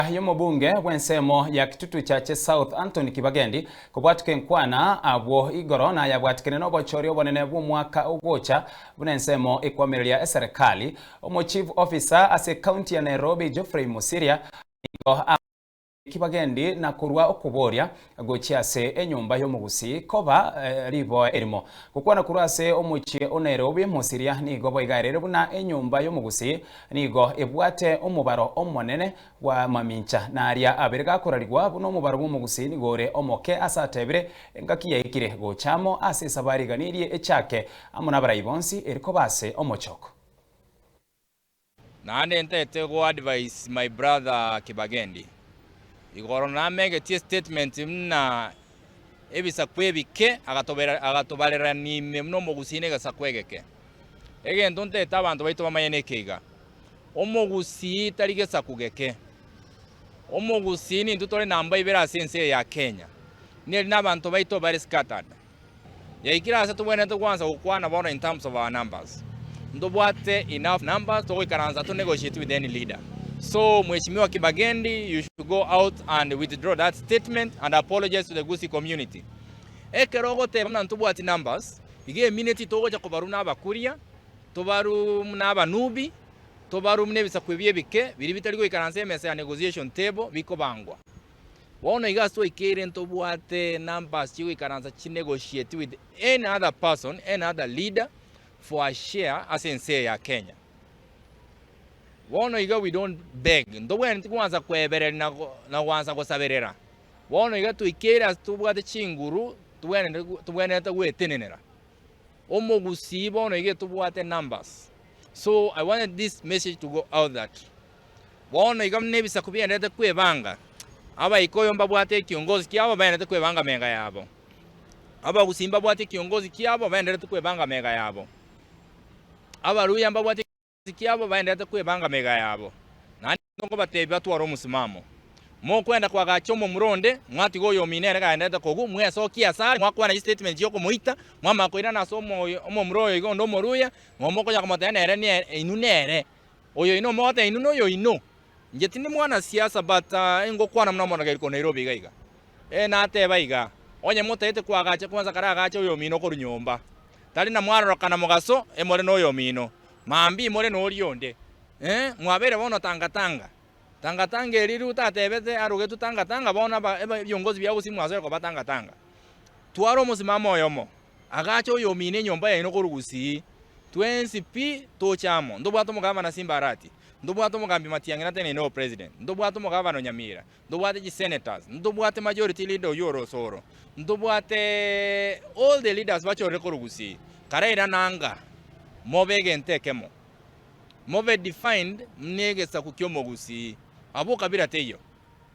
Yomobunge wensemo ya kitutu chache South Anthony Kibagendi kubwatuke nkwana abwo igoro na yabwatikene no bochori obonene bw'umwaka ugocha bunensemo ikwamerelia eserikali omo chief officer ase county ya Nairobi Geoffrey Mosiria Kibagendi na kurwa okuboria gochia ase enyumba y'Omogusii KOBA ribo erimo kukwana kurwa ase omochie o Nairobi Mosiria nigo boigarere buna enyumba y'Omogusii nigo ebwate omubaro omonene wa mamincha naria aberega korarigwa buno omubaro bw'Omogusii nigore omoke asatebire engaki yaikire gochamo ase sabariganirie echake amona baraibonsi eriko base omochoko nande ntete go advise my brother Kibagendi igoro na mege tie statement mna ebisa kwebike agatobarera ni memno Omogusii ne gasakwegeke ege ndonte tabantu baito bamayene keiga Omogusii tarige sakugeke Omogusii ni ndutore namba ibera sense ya Kenya ni nabantu baito bari scattered yaikira asa tubwene to kwanza ukwana bona in terms of our numbers ndobwate enough numbers to ikaranza to negotiate with any leader. So, Mheshimiwa Kibagendi, you should go out and withdraw that statement and apologize to the Gusii community. Ekerogo te nantubu ati numbers, ige minute togo ja kobaru na abakuria, tobaru na abanubi, tobaru mnebisa kwebye bike, biri bitarigo ikaranse mesa ya negotiation table biko bangwa. Waona igasto ikere ntubu ate numbers chigo ikaransa chi negotiate with any other person, any other leader for a share asense ya Kenya. Wono iga we don't beg. Ndobwe ntikwanza kweberera na wanza gosaberera. Wono iga tuikera tubwate chinguru tubwene gwetenenera. Omogusii bono iga tubwate numbers. So I wanted this message to go out that wono iga mnebisa kubia ndete kwebanga. Aba ikoyo mbabwate kiongozi kiabo baende kwebanga menga yabo. Aba Gusimba bwate kiongozi kiabo baende kwebanga menga yabo. Aba Ruya mbabwate kiabo baendete kwebanga mega yabo nani ngo batebe atwara umusimamo mo kwenda kwa gachomo muronde mwati goyo minere gaendete kogu mweso kiasari mwakwana statement yoko muita mwama koira na somo omo muroyo igo ndo moruya ngomo ko yakamata ere ni inunere oyo ino mote inuno yo ino njetini mwana siasa bata ngo kwana mna mwana gaiko Nairobi gaiga na teba iga onye motete kwa gacha kwanza kara gacha oyo mino ko runyomba tali na mwaro kana mugaso emore no yo mino mambi more no rionde mwabere bono tangatanga eriru tatebete aruge tutangatanga bona byongozi bya Gusii mwazo ko batangatanga twaro musimamo yomo agacho yo mine nyomba ya ino ko Gusii 20p tochamo ndobwato mugaba na Simbarati ndobwato mugambi Matiang'i tene no president ndobwato mugaba no Nyamira ndobwate ji senators ndobwate majority leader yoro soro ndobwate all the leaders bacho ko Gusii karaira nanga mobege ntekemo mobe defined mnege sakukyo Omogusii abo kabira teyo